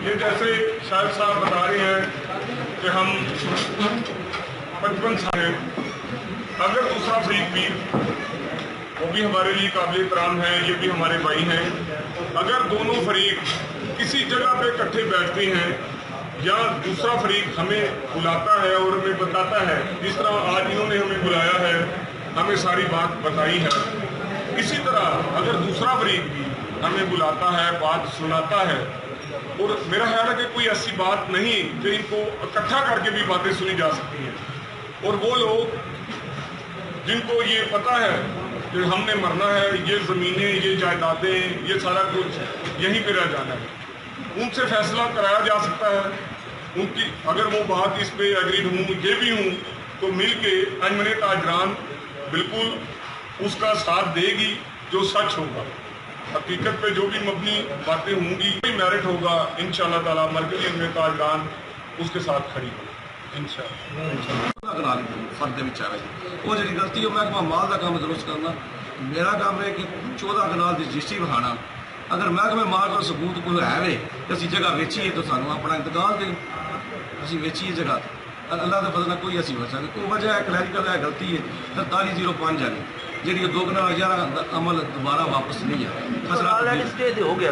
یہ جیسے شاہد صاحب بتا رہے ہیں کہ ہم 55 سال ہیں اگر دوسرا فریق بھی وہ بھی ہمارے لیے قابل احترام ہیں یہ بھی ہمارے بھائی ہیں اگر دونوں فریق کسی جگہ پہ اکٹھے بیٹھتے ہیں या दूसरा फरीक हमें बुलाता है और हमें बताता है, जिस तरह आज इन्होंने हमें बुलाया है, हमें सारी बात बताई है, इसी तरह अगर दूसरा फरीक भी हमें बुलाता है, बात सुनाता है, और मेरा ख्याल है कि कोई ऐसी बात नहीं जो इनको इकट्ठा करके भी बातें सुनी जा सकती हैं। और वो लोग जिनको ये पता है कि हमने मरना है, ये ज़मीनें, ये जायदादें, ये सारा कुछ यहीं पे रह जाना है, उनसे फैसला कराया जा सकता है। उनकी अगर वो बात इस पे एग्रीड हूँ, ये भी हूँ, तो मिल के अंजुमन ताजरान बिल्कुल उसका साथ देगी जो सच होगा। हकीकत पे जो भी मबनी बातें होंगी, कोई मेरिट होगा, इंशाअल्लाह ताला मरकज़ी अंजुमन ताजरान उसके साथ खड़ी होगी इंशाअल्लाह। फर्द ਵਿੱਚ ਆਵੇ ਉਹ ਜਿਹੜੀ ਗਲਤੀ ਉਹ ਮਹਿਕਮਾ ਮਾਲ ਦਾ ਕੰਮ ਦਰੁਸਤ ਕਰਨਾ। ਮੇਰਾ ਕੰਮ ਹੈ ਕਿ 14 ਕਨਾਲ ਦੀ ਰਜਿਸਟਰੀ ਵਿਖਾਣਾ। ਅਗਰ ਮਹਿਕਮੇ ਮਾਲ ਦਾ ਸਬੂਤ ਕੋਈ ਹੈ ਵੇ ਕਿ ਅਸੀਂ ਜਗ੍ਹਾ ਵੇਚੀਏ ਤਾਂ ਸਾਨੂੰ ਆਪਣਾ ਇੰਤਕਾਲ ਦੇ ਅਸੀਂ ਵੇਚੀਏ ਜਗ੍ਹਾ। ਅੱਲਾਹ ਦੇ ਫਜ਼ਲ ਨਾਲ ਕੋਈ ਅਸੀਂ ਬਚਾਂਗੇ। ਉਹ ਵਜ੍ਹਾ ਹੈ ਕਲੈਰੀਕਲ ਹੈ, ਗਲਤੀ ਹੈ 4305 ਵਾਲੀ ਜਿਹੜੀ ਉਹ 2 ਕਨਾਲ 11 ਦਾ ਅਮਲ ਦੁਬਾਰਾ ਵਾਪਸ ਨਹੀਂ ਆਇਆ। ਖਸਰਾ स्टे हो गया।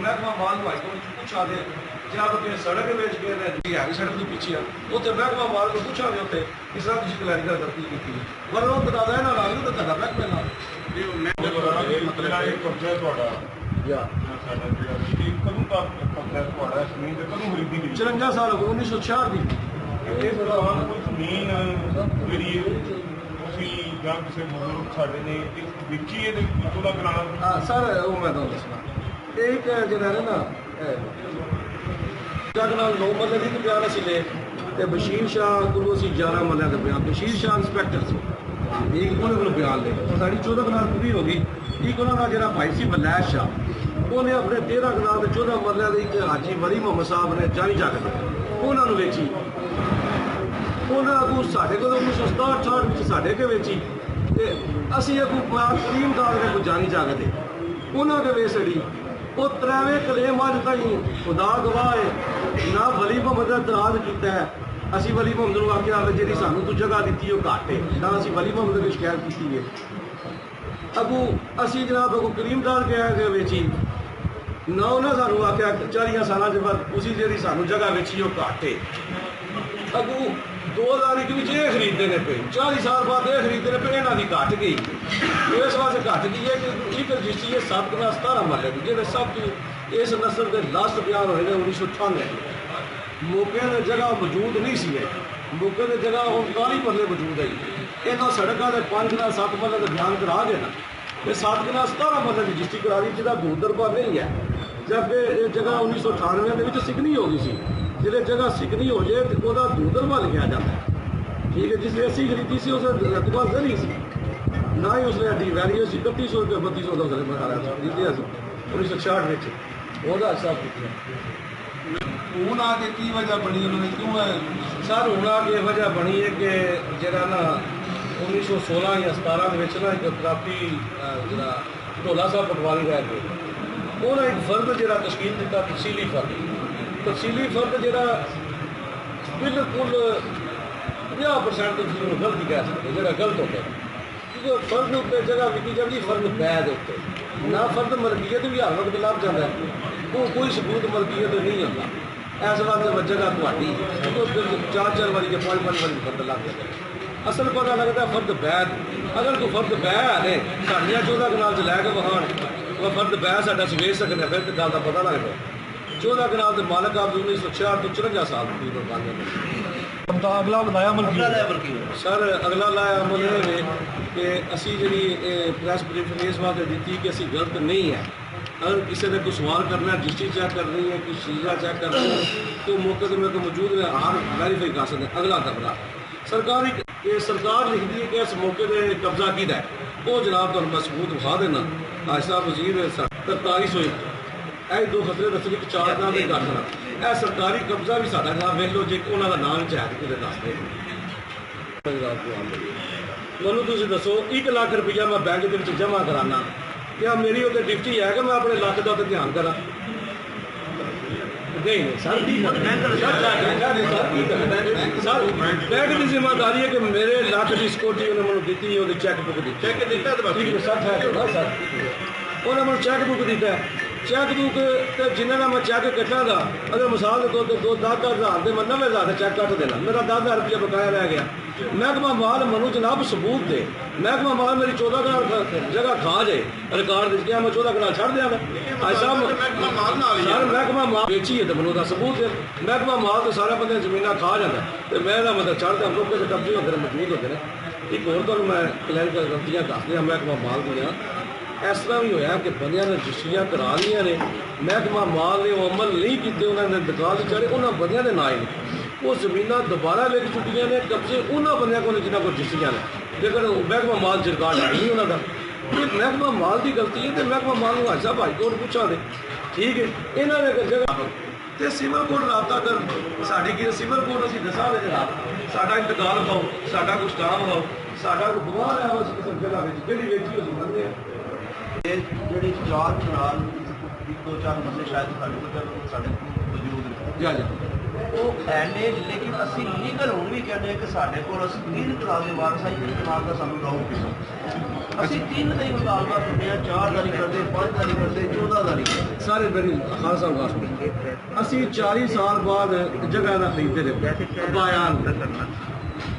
ਮਹਿਕਮਾ ਮਾਲ ਨੂੰ ਹਾਈਕੋਰਟ ਨੂੰ ਪੁੱਛਾ ਦੇ ਜਦ ਕਿ ਸੜਕ ਵੇਚ ਕੇ ਜੀ ਹੈ ਸੜਕ ਤੋਂ ਪਿੱਛੇ ਆ ਉੱਥੇ ਮਹਿਕਮਾ ਮਾਲ ਨੂੰ ਪੁੱਛਾਂਗੇ ਉੱਥੇ ਇਸ ਤਰ੍ਹਾਂ ਤੁਸੀਂ ਕਲੈਰੀਕਲ ਗਲਤੀ ਕੀਤੀ ਹੈ। ਵਰਨਾ ਉਹ ਬਤਾ ਦੇਣਾ ਨਾ ਨੂੰ ਤਾਂ ਤੁਹਾਡਾ ਮਹਿਕਮੇ ਨਾਲ ਜਿਹੜਾ ਇਹ ਕਬਜ਼ਾ ਤੁਹਾਡਾ ਜਾਂ ਸਾਡਾ ਜਿਹੜਾ ਇਹ ਕਦੋਂ ਦਾ ਕਬਜ਼ਾ ਤੁਹਾਡਾ ਜ਼ਮੀਨ ਤੇ ਕਦੋਂ ਖਰੀਦੀ ਗਈ? 54 ਸਾਲ ਹੋ ਗਏ 1966 ਦੀ। ਇਸ ਦੌਰਾਨ ਕੋਈ ਜ਼ਮੀਨ ਜਿਹੜੀ ਤੁਸੀਂ ਜਾਂ ਕਿਸੇ ਬਜ਼ੁਰਗ ਸਾਡੇ ਨੇ ਵੇਚੀ ਇਹਦੇ ਉਹਦਾ ਕਰਾਣਾ? ਹਾਂ ਸਰ ਉਹ ਮੈਂ ਤੁਹਾਨੂੰ ਦੱਸਣਾ ਇੱਕ ਜਿਹੜਾ ਹੈ ਨਾ ਜਗ ਨਾਲ 9 ਮਰਲੇ ਦੀ ਬਿਆਨ ਅਸੀਂ ਲੈ ਤੇ ਬਸ਼ੀਰ ਸ਼ਾਹ ਕੋਲੋਂ ਅਸੀਂ 11 ਮਰਲਿਆਂ ਦਾ ਬਿਆਨ। ਬਸ਼ੀਰ ਸ਼ਾਹ ਇੰਸਪੈਕਟਰ ਸੀ, ਇੱਕ ਉਹਨੇ ਕੋਲ ਬਿਆਨ ਲੈ ਸਾਡੀ 14 ਕਨਾਲ ਪੂਰੀ ਹੋ ਗਈ। ਇੱਕ ਉਹਨਾਂ ਦਾ ਜਿਹੜਾ ਭਾਈ ਸੀ ਬਲੈਸ਼ ਸ਼ਾਹ ਉਹਨੇ ਆਪਣੇ 13 ਕਨਾਲ ਤੇ 14 ਮਰਲਿਆਂ ਦੇ ਇੱਕ ਹਾਜੀ ਵਲੀ ਮੁਹੰਮਦ ਸਾਹਿਬ ਨੇ ਜਾਣੀ ਜੱਗ ਉਹਨਾਂ ਨੂੰ ਵੇਚੀ। ਉਹਨਾਂ ਨੂੰ ਸਾਡੇ ਕੋਲ 1967 ਵਿੱਚ ਸਾਡੇ ਕੇ ਵੇਚੀ ਤੇ ਅਸੀਂ ਇਹ ਕਰੀਮ ਦਾਲ ਦੇ ਕੋਈ ਜਾਣੀ ਜੱਗ ਦੇ ਉਹਨਾਂ ਕੇ ਵੇਚੜੀ। ਉਹ ਤਰਾਵੇਂ ਕਲੇਮ ਅੱਜ ਤਾਈਂ ਖੁਦਾ ਗਵਾਹ ਹੈ ਨਾ ਵਲੀ ਮੁਹੰਮਦ ਦਾ ਇਤਰਾਜ਼ ਕੀਤਾ ਹੈ। ਅਸੀਂ ਵਲੀ ਮੁਹੰਮਦ ਨੂੰ ਆਖਿਆ ਜਿਹੜੀ ਸਾਨੂੰ ਤੂੰ ਜਗ੍ਹਾ ਦਿੱਤੀ ਉਹ ਘੱਟ ਹੈ, ਨਾ ਅਸੀਂ ਵਲੀ ਮੁਹੰਮਦ ਦੀ ਸ਼ਿਕਾਇਤ ਕੀਤੀ ਹੈ। ਅਗੂ ਅਸੀਂ ਜਨਾਬ ਅਗੂ ਕਰੀਮਦਾਰ ਕਿਹਾ ਕਿ ਵੇਚੀ ਨਾ ਉਹਨਾਂ ਸਾਨੂੰ ਆਖਿਆ 40 ਸਾਲਾਂ ਦੇ ਬਾਅਦ ਤੁਸੀਂ ਜਿਹੜੀ ਸਾਨੂੰ ਜਗ੍ਹਾ ਵੇਚੀ ਉਹ ਘੱਟ ਹੈ। ਅਗੂ 2001 ਵਿੱਚ ਇਹ ਖਰੀਦਦੇ ਨੇ ਪਏ, 40 ਸਾਲ ਬਾਅਦ ਇਹ ਖਰੀਦਦੇ ਨੇ ਪਏ, ਇਹਨਾਂ ਦੀ ਘੱਟ ਗਈ। ਇਸ ਵਾਸਤੇ ਘੱਟ ਗਈ ਹੈ ਕਿ ਇੱਕ ਰਜਿਸਟਰੀ ਹੈ 7 ਕਨਾਲ 17 ਮਰਲੇ ਦੀ ਜਿਹੜੇ ਸਭ ਤੋਂ ਇਸ ਨਸਲ ਦੇ ਲਾਸਟ ਬਿਆਨ ਹੋਏ ਨੇ 1998। ਮੌਕੇ ਦੀ ਜਗ੍ਹਾ ਮੌਜੂਦ ਨਹੀਂ ਸੀ, ਮੌਕੇ ਦੀ ਜਗ੍ਹਾ ਹੁਣ 40 ਮਰਲੇ ਮੌਜੂਦ ਹੈ। ਇਹਨਾਂ ਸੜਕਾਂ ਦੇ 5 ਕਨਾਲ 7 ਮਰਲੇ ਦਾ ਬਿਆਨ ਕਰਾ ਕੇ ਨਾ ਇਹ 7 ਕਨਾਲ 17 ਮਰਲੇ ਦੀ ਰਜਿਸਟਰੀ ਕਰਾ ਦੀ ਜਿਹਦਾ ਦੂਦਰਬਾ ਨਹੀਂ ਹੈ। ਜਦ ਇਹ ਜਗ੍ਹਾ 1998 ਦੇ ਵਿੱਚ ਸਿਕਨੀ ਹੋ ਗਈ ਸੀ। ਜਿਹੜੇ ਜਗ੍ਹਾ ਸਿਕਨੀ ਹੋ ਜਾਏ ਤੇ ਉਹਦਾ ਦੂਦਰਬਾ ਲਿਖਿਆ ਜਾਂਦਾ ਹੈ। ਠੀਕ ਹੈ, ਜਿਸ ਨੇ ਅਸੀਂ ਖਰੀਦੀ ਸੀ ਉਸ ਰਕਬਾ ਨਹੀਂ ਸੀ, ਨਾ ਹੀ ਉਸਨੇ ਅੱਡੀ ਵੈਲਿਊ ਸੀ 3100 ਰੁਪਏ 3200 ਦਾ ਉਸਨੇ ਬਣਾ ਲਿਆ ਖਰੀਦਿਆ ਸੀ 1966 ਵਿੱਚ ਉਹਦਾ ਹਿਸਾਬ ਕੀਤਾ। ਹੁਣ ਆ ਕੇ ਕੀ ਵਜ੍ਹਾ ਬਣੀ ਉਹਨਾਂ ਨੇ ਕਿਉਂ ਹੈ ਸਰ ਹੁਣ ਆ ਕੇ ਵਜ੍ਹਾ ਬਣੀ ਹੈ ਕਿ ਜਿਹੜਾ ਨਾ 1916 ਜਾਂ 17 ਦੇ ਵਿੱਚ ਨਾ ਇੱਕ ਕਾਫੀ ਜਿਹੜਾ ਢੋਲਾ ਸਾਹਿਬ ਪਟਵਾਰੀ ਰਹਿ ਗਏ ਉਹਨਾਂ ਇੱਕ ਫਰਦ ਜਿਹੜਾ ਤਸ਼ਕੀਲ ਦਿੱਤਾ ਤਫਸੀਲੀ ਫਰਦ ਜਿਹੜਾ ਬਿਲਕੁਲ 50% ਤੁਸੀਂ ਉਹਨੂੰ ਗਲਤੀ ਕਹਿ ਸਕਦੇ ਜਿਹੜਾ ਗਲਤ ਹੁੰਦਾ ਕਿਉਂਕਿ ਫਰਦ ਉੱਤੇ ਜਗ੍ਹਾ ਵਿਕੀ ਜਾਂਦੀ ਫਰਦ ਪੈ ਦੇ ਉੱਤੇ ਨਾ ਫਰਦ ਮਲਕੀਅਤ ਵੀ ਹਰ ਵਕਤ ਲੱਭ ਜਾਂਦਾ ਉਹ ਕੋਈ ਸਬੂਤ ਮਲਕੀਅਤ ਨਹੀਂ ਹੁੰਦਾ। ਇਸ ਵਾਸਤੇ ਜਗ੍ਹਾ ਤੁਹਾਡੀ 4 ਵਾਰੀ ਜਾਂ 5 ਵਾਰੀ ਫਰਦ ਲੱਗ ਜਾਂਦਾ। ਅਸਲ ਪਤਾ ਲੱਗਦਾ ਫਰਦ ਬੈਦ ਅਗਰ ਕੋਈ ਫਰਦ ਬੈ ਨੇ ਸਾਡੀਆਂ 14 ਕਨਾਲ 'ਚ ਲੈ ਕੇ ਵਹਾਣ ਉਹ ਫਰਦ ਬੈ ਸਾਡਾ ਵੇਚ ਸਕਦੇ ਫਿਰ ਤੇ ਗੱਲ ਦਾ ਪਤਾ ਲੱਗਦਾ। 14 ਕਨਾਲ ਦੇ ਮਾਲਕ ਆਪ 1966 ਤੋਂ 54 ਸਾਲ ਦੀ ਬਰਬਾਦੀ ਤਾਂ ਅਗਲਾ ਲਾਇਆ ਅਮਲ ਕੀ ਸਰ ਅਗਲਾ ਲਾਇਆ ਅਮਲ ਇਹ ਹੈ ਕਿ ਅਸੀਂ ਜਿਹੜੀ ਪ੍ਰੈਸ ਬਰੀਫਿੰਗ ਇਸ ਵਾਸਤੇ ਦਿੱਤੀ ਕਿ ਅਸੀਂ ਗਲਤ ਨਹੀਂ ਹੈ। अगर किसी ने कोई सवाल करना है, रजिस्ट्री चेक करनी है, कोई शीजा चेक करनी है तो मौके तो मेरे को मौजूद है हर वेरीफाई कर सकते हैं। अगला तबला सरकार लिखती है कि इस मौके पर कब्जा किया है वो जनाब तो मैं सबूत विखा देना। आज साहब वजीर 4301 ਇਹ 2 ਖਤਰੇ ਦੱਸਦੇ ਕਿ 4 ਦਿਨਾਂ ਦੇ ਗੱਲ ਨਾ ਇਹ ਸਰਕਾਰੀ ਕਬਜ਼ਾ ਵੀ ਸਾਡਾ ਖਿਲਾਫ ਵੇਖ ਲਓ ਜੇ ਉਹਨਾਂ ਦਾ ਨਾਮ ਚਾਹਤ ਕਿਤੇ ਦੱਸਦੇ ਮੈਨੂੰ ਤੁਸੀਂ ਦੱਸੋ 1 ਲੱਖ ਰੁਪਈਆ ਮੈਂ ਬੈਂਕ ਦੇ ਵਿੱਚ ਜਮ੍ਹਾਂ ਕਰਾਨਾ क्या मेरी उधर डिप्टी है कि मैं अपने इलाके का ध्यान करा नहीं सर बैंक की जिम्मेदारी है कि मेरे ਲੱਖ ਦੀ ਸਿਕਿਉਰਿਟੀ ਉਹਨੇ ਮੈਨੂੰ ਦਿੱਤੀ, ਉਹਦੀ ਚੈੱਕ ਬੁੱਕ ਦਿੱਤੀ। ਚੈੱਕ ਦਿੱਤਾ ਤੇ ਬਾਕੀ ਠੀਕ ਹੈ, ਸੱਠ ਹੈ ਨਾ ਸਰ, ਉਹਨੇ ਮੈਨੂੰ ਚੈੱਕ ਬੁੱਕ ਦਿੱਤਾ। ਚੈੱਕ ਬੁੱਕ ਤੇ ਜਿੰਨਾ ਦਾ ਮੈਂ ਚੈੱਕ ਕੱਟਾਂ ਦਾ, ਅਗਰ ਮਿਸਾਲ ਦੇ ਤੌਰ ਤੇ 10,000 ਦੇ ਮੈਂ 90,000 ਦਾ ਚੈੱਕ ਕੱਟ ਦੇਣਾ, ਮੇਰਾ 10,000 ਰੁਪਇਆ ਬਕਾਇਆ ਰਹਿ ਗਿਆ। ਮਹਿਕਮਾ ਮਾਲ ਮੈਨੂੰ ਜਨਾਬ ਸਬੂਤ ਦੇ, ਮਹਿਕਮਾ ਮਾਲ ਮੇਰੀ 14 ਕਨਾਲ ਜਗ੍ਹਾ ਖਾ ਜਾਏ, ਰਿਕਾਰਡ ਦਿੱਤੇ ਮੈਂ 14 ਕਨਾਲ ਛੱਡ ਦਿਆਂ। ਅੱਜ ਸਾਹਿਬ ਮਹਿਕਮਾ ਮਾਲ ਨਾਲ ਹੀ ਸਰ ਮਹਿਕਮਾ ਮਾਲ ਵੇਚੀ ਹੈ ਤੇ ਮੈਨੂੰ ਦਾ ਸਬੂਤ ਹੈ। ਮਹਿਕਮਾ ਮਾਲ ਤੇ ਸਾਰੇ ਬੰਦੇ ਜ਼ਮੀਨਾਂ ਖਾ ਜਾਂਦਾ ਤੇ ਮੈਂ ਇਹਦਾ ਮਤਲਬ ਛੱਡ ਦਿਆਂ। ਲੋਕਾਂ ਦੇ ਕਬਜ਼ੇ ਹੁੰਦੇ ਨੇ, ਮੌਜੂਦ ਹੁੰਦੇ ਨੇ। ਇੱਕ ਹੋਰ ਤੁਹਾਨੂੰ ਮੈਂ ਕਲੈਰੀਕਲ ਗਲਤੀਆਂ ਦੱਸ ਦਿਆਂ ਮਹਿਕਮਾ ਮਾਲ ਦੀਆਂ। ਇਸ ਤਰ੍ਹਾਂ ਵੀ ਹੋਇਆ ਕਿ ਬੰਦਿਆਂ ਨੇ ਰਜਿਸਟਰੀਆਂ ਕਰਾ ਲਈਆਂ ਨੇ, ਮਹਿਕਮਾ ਮਾਲ ਨੇ ਉਹ ਅਮਲ ਨਹੀਂ ਕੀਤੇ, ਉਹਨਾਂ ਨੇ ਦੁਕਾਨ ਤੇ ਚੜੇ, ਉਹਨਾਂ ਬੰਦਿਆਂ ਦੇ ਨਾਂ ਹੀ ਨਹੀਂ। ਉਹ ਜ਼ਮੀਨਾਂ ਦੁਬਾਰਾ ਵਿਕ ਚੁੱਕੀਆਂ ਨੇ, ਕਬਜ਼ੇ ਉਹਨਾਂ ਬੰਦਿਆਂ ਕੋਲ ਜਿਨ੍ਹਾਂ ਕੋਲ ਰਜਿਸਟਰੀਆਂ ਨੇ, ਲੇਕਿਨ ਮਹਿਕਮਾ ਮਾਲ 'ਚ ਰਿਕਾਰਡ ਹੈ ਨਹੀਂ ਉਹਨਾਂ ਦਾ। ਇਹ ਮਹਿਕਮਾ ਮਾਲ ਦੀ ਗਲਤੀ ਹੈ ਤੇ ਮਹਿਕਮਾ ਮਾਲ ਨੂੰ ਅੱਜ ਸਾਹਿਬ ਹਾਈ ਕੋਰਟ ਪੁੱਛਾਂਗੇ। ਠੀਕ ਹੈ, ਇਹਨਾਂ ਨੇ ਜਗ੍ਹਾ ਤੇ ਸਿਵਲ ਕੋਰਟ ਰਾਬਤਾ ਕਰਨ। ਸਾਡੀ ਕੀ ਸਿਵਲ ਕੋਰਟ ਅਸੀਂ ਦੱਸਾਂਗੇ ਜਨਾਬ, ਸਾਡਾ ਇੰਤਕਾਲ ਹੋਊ, ਸਾਡਾ ਕੋਈ ਸਟਾਮ ਹੋਊ, ਸਾਡਾ ਕੋਈ ਗਵਾਹ ਹੈ ਉਸ ਕਿਸੇ ਜਗ੍ਹਾ ਵਿੱਚ ਜਿਹੜੀ ਵੇਚੀ ਅਸੀਂ ਮੰਨਦੇ ਹਾਂ। ਇਹ ਜਿਹੜੀ 4 ਕਨਾਲ 2-4 ਬੰਦੇ ਸ਼ਾਇਦ ਸਾਡੇ ਕੋਲ ਮੌਜੂਦ ਨੇ, ਜਾ ਜਾ ਉਹ ਐਨੇ ਲੇਕਿਨ ਅਸੀਂ ਲੀਗਲ ਹੁਣ ਵੀ ਕਹਿੰਦੇ ਕਿ ਸਾਡੇ ਕੋਲ ਅਸੀਂ 3 ਕਨਾਲ ਦੇ ਵਾਰਸ ਹਾਂ, 1 ਕਨਾਲ ਦਾ ਸਾਨੂੰ ਰਹੂ ਕਿਉਂ? ਅਸੀਂ 3 ਦਾ ਹੀ ਮੁਤਾਲਬਾ ਕਰਦੇ ਹਾਂ, 4 ਦਾ ਨਹੀਂ ਕਰਦੇ, 5 ਦਾ ਨਹੀਂ ਕਰਦੇ, 14 ਦਾ ਨਹੀਂ ਕਰਦੇ। ਸਾਰੇ ਮੇਰੀ ਖਾਲਸਾ ਵਾਸਤੇ ਅਸੀਂ 40 ਸਾਲ ਬਾਅਦ ਜਗ੍ਹਾ ਦਾ ਖਰੀਦਦੇ ਰਹੇ ਬਾਇਆਨ।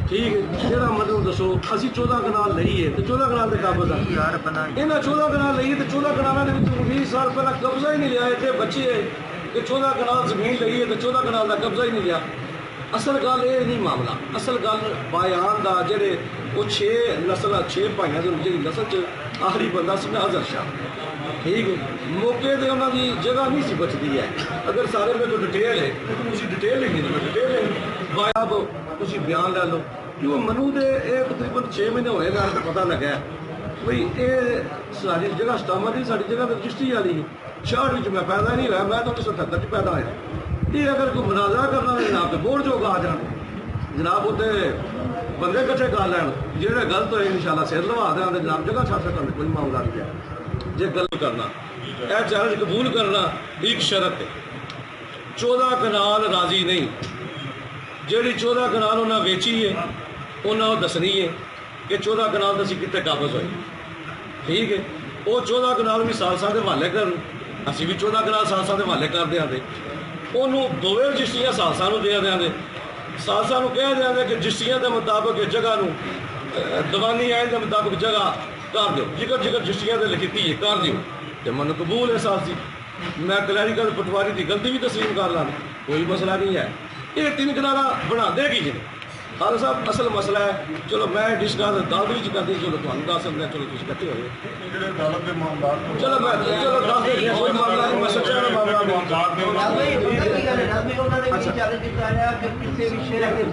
ਠੀਕ ਹੈ, ਜਿਹੜਾ ਮਤਲਬ ਦੱਸੋ ਅਸੀਂ 14 ਕਨਾਲ ਲਈਏ ਤੇ 14 ਕਨਾਲ ਦੇ ਕਾਬਜ਼ ਆ ਇਹਨਾਂ 14 ਕਨਾਲ ਲਈਏ ਤੇ 14 ਕਨਾਲਾਂ ਦੇ ਵਿੱਚ 20 ਸਾਲ ਪਹਿਲਾਂ ਕਬਜ਼ਾ ਹੀ ਨਹੀਂ ਲਿਆ। ਇੱਥੇ ਬੱਚੇ ਕਿ 14 ਕਨਾਲ ਜ਼ਮੀਨ ਲਈਏ ਤੇ 14 ਕਨਾਲ ਦਾ ਕਬਜ਼ਾ ਹੀ ਨਹੀਂ ਲਿਆ। ਅਸਲ ਗੱਲ ਇਹ ਨਹੀਂ ਮਾਮਲਾ, ਅਸਲ ਗੱਲ ਬਾਇਆਨ ਦਾ ਜਿਹੜੇ ਉਹ 6 ਨਸਲਾਂ 6 ਭਾਈਆਂ ਦੇ ਜਿਹੜੀ ਨਸਲ 'ਚ ਆਖਰੀ ਬੰਦਾ ਸੀ ਨਾ ਅਜ਼ਹਰ ਸ਼ਾਹ। ਠੀਕ ਹੈ, ਮੌਕੇ ਤੇ ਉਹਨਾਂ ਦੀ ਜਗ੍ਹਾ ਨਹੀਂ ਸੀ ਬਚਦੀ ਹੈ। ਅਗਰ ਸਾਰੇ ਮੇਰੇ ਕੋਲ ਡਿਟੇਲ ਹੈ ਤੁਸੀਂ ਡਿਟੇਲ ਲਿਖੀ ਮੈਂ ਡਿਟੇਲ ਹੈ ਬਾਇਆਬ ਤੁਸੀਂ ਬਿਆਨ ਲੈ ਲਓ ਕਿ ਉਹ ਮਨੂ ਦੇ ਇਹ ਤਕਰੀਬਨ 6 ਮਹੀਨੇ ਹੋਏ ਨਾਲ ਪਤਾ ਲੱਗਾ ਬਈ ਇਹ ਸਾਡੀ ਜਗ੍ਹਾ ਸਟਾਮਾ ਦੀ ਸਾਡੀ ਜਗ੍ਹਾ ਤੇ ਰਜਿਸਟਰੀ ਵਾਲੀ ਹੈ। 66 ਵਿੱਚ ਮੈਂ ਪੈਦਾ ਨਹੀਂ ਹੋਇਆ, ਮੈਂ ਤਾਂ 1978 'ਚ ਪੈਦਾ ਹੋਇਆ। ਇਹ ਅਗਰ ਕੋਈ ਮੁਨਾਜ਼ਰਾ ਕਰਨਾ ਹੈ ਜਨਾਬ ਤੇ ਬੋਰਡ ਜੋਗਾ ਆ ਜਾਣ ਜਨਾਬ, ਉੱਤੇ ਬੰਦੇ ਇਕੱਠੇ ਕਰ ਲੈਣ, ਜਿਹੜੇ ਗਲਤ ਹੋਏ ਇਨਸ਼ਾਅੱਲਾ ਸਿਰ ਲਵਾ ਦੇਣ ਤੇ ਜਨਾਬ ਜਗ੍ਹਾ ਛੱਡ ਸਕਣ ਦਾ ਕੋਈ ਮਾਮਲਾ ਨਹੀਂ ਹੈ। ਜੇ ਗੱਲ ਕਰਨਾ ਇਹ ਚੈਲੰਜ ਕਬੂਲ ਕਰਨਾ ਇੱਕ ਸ਼ਰਤ ਹੈ, 14 ਕਨਾਲ ਰਾਜ਼ੀ ਨਹੀਂ। ਜਿਹੜੀ 14 ਕਨਾਲ ਉਹਨਾਂ ਵੇਚੀ ਹੈ ਉਹਨਾਂ ਉਹ ਦੱਸਣੀ ਹੈ ਕਿ 14 ਕਨਾਲ ਤਾਂ ਅਸੀਂ ਕਿੱਥੇ ਕਾਬਜ਼ ਹੋਏ। ਠੀਕ ਹੈ, ਉਹ 14 ਕਨਾਲ ਵੀ ਸਾਲਸਾ ਦੇ ਹਵਾਲੇ ਕਰਨ, ਅਸੀਂ ਵੀ 14 ਕਨਾਲ ਸਾਲਸਾ ਦੇ ਹਵਾਲੇ ਕਰ ਦਿਆਂਗੇ। ਉਹਨੂੰ ਦੋਵੇਂ ਰਜਿਸਟਰੀਆਂ ਸਾਲਸਾ ਨੂੰ ਦੇ ਦਿਆਂਗੇ, ਸਾਲਸਾ ਨੂੰ ਕਹਿ ਦਿਆਂਗੇ ਕਿ ਰਜਿਸਟਰੀਆਂ ਦੇ ਮੁਤਾਬਕ ਜਗ੍ਹਾ ਨੂੰ ਦੀਵਾਨੀ ਆਇਨ ਦੇ ਮੁਤਾਬਕ ਜਗ੍ਹਾ ਕਰ ਦਿਓ, ਜਿਕਰ ਰਜਿਸਟਰੀਆਂ ਦੇ ਲਿਖੀ ਹੈ ਕਰ ਦਿਓ ਤੇ ਮੈਨੂੰ ਕਬੂਲ ਹੈ ਸਾਲਸੀ। ਮੈਂ ਕਲੈਰੀਕਲ ਪਟਵਾਰੀ ਦੀ ਗਲਤੀ ਵੀ ਤਸਲੀਮ ਕਰ ਲਾਂ, ਕੋਈ ਮਸਲਾ ਨਹੀਂ ਹੈ। ਇਹ 3 ਕਨਾਲਾਂ ਬਣਾ ਦੇਗੀ ਜੀ ਖਾਲਸਾ ਸਾਹਿਬ, ਅਸਲ ਮਸਲਾ ਹੈ। ਚਲੋ ਮੈਂ ਡਿਸਕਸ ਅਦਾਲਤ ਵਿੱਚ ਕਰਦੀ, ਚਲੋ ਤੁਹਾਨੂੰ ਦੱਸ ਦਿੰਦਾ, ਚਲੋ ਤੁਸੀਂ ਇਕੱਠੇ ਹੋਏ ਜਿਹੜੇ ਅਦਾਲਤ ਦੇ ਮਾਮਲਾਤ ਚਲੋ ਮੈਂ ਦੱਸ ਦਿੰਦਾ, ਕੋਈ ਮਾਮਲਾ ਨਹੀਂ, ਮੈਂ ਸੱਚਾ ਮਾਮਲਾ ਮਾਮਲਾਤ ਦੇ ਉਹਨਾਂ ਨੇ ਵੀ ਚੈਲੰਜ ਕੀਤਾ ਹੈ ਕਿ ਕਿਸੇ ਵੀ ਸ਼ਹਿਰ ਦੇ